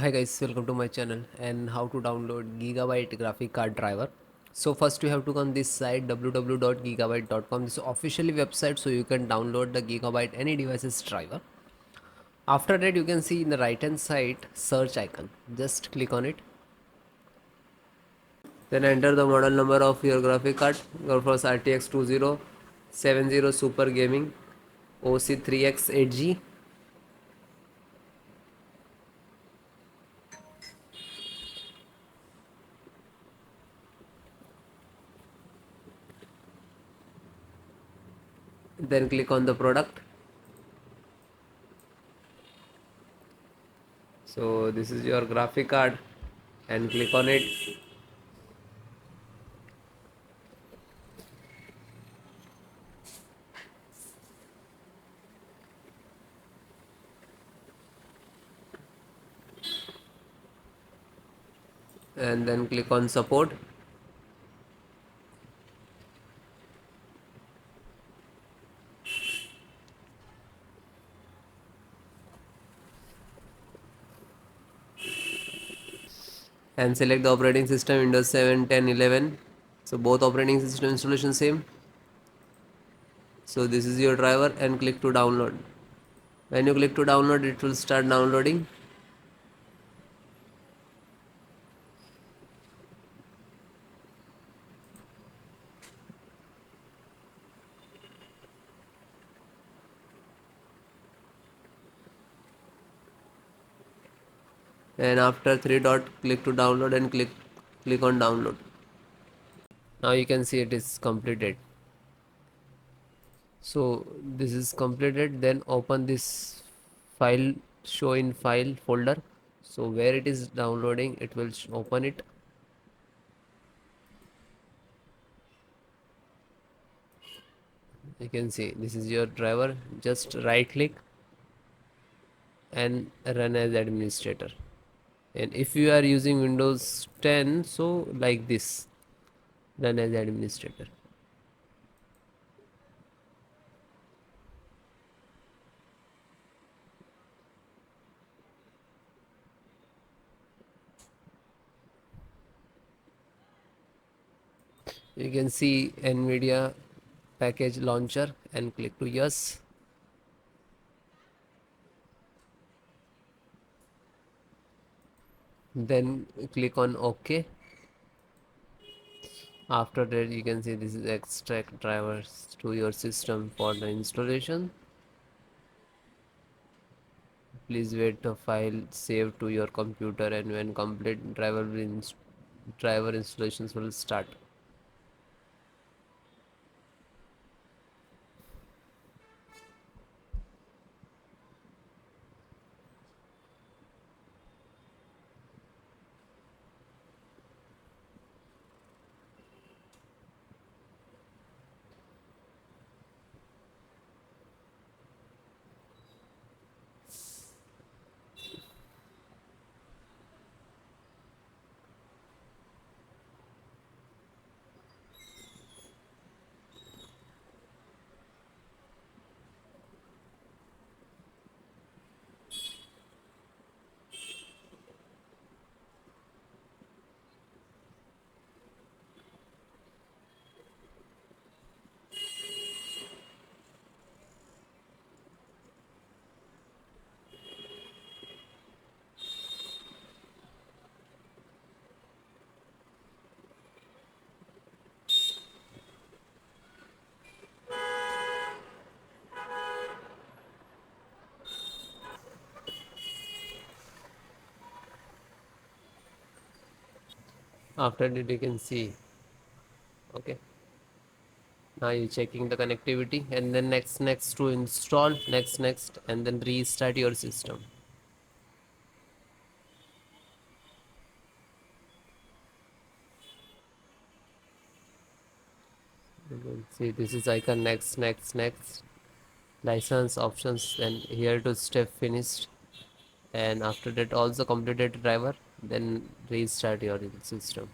Hi guys, welcome to my channel and how to download Gigabyte graphic card driver. So first you have to go on this site www.gigabyte.com. This is officially website, so you can download the Gigabyte any devices driver. After that you can see in the right hand side search icon. Just click on it. Then enter the model number of your graphic card. GeForce RTX 2070 Super Gaming OC3X 8G. Then click on the product. So this is your graphic card and click on it. And then click on support. And select the operating system Windows 7, 10, 11. So both operating system installation same. So this is your driver and click to download. When you click to download, it will start downloading. And after 3 dot, click to download and click on download. Now you can see it is completed. So this is completed. Then open this file, show in file folder. So where it is downloading, it will open it. You can see this is your driver. Just right click and run as administrator. And if you are using Windows 10, so like this, run as administrator. You can see NVIDIA package launcher and click to yes. Then click on OK. After that you can see this is extract drivers to your system for the installation. Please wait the file save to your computer, and when complete driver installations will start. After that you can see, okay, now you're checking the connectivity, and then next to install, next, and then restart your system. You can see this is icon next, license options, and here to step finished. And after that also completed driver, then restart your system.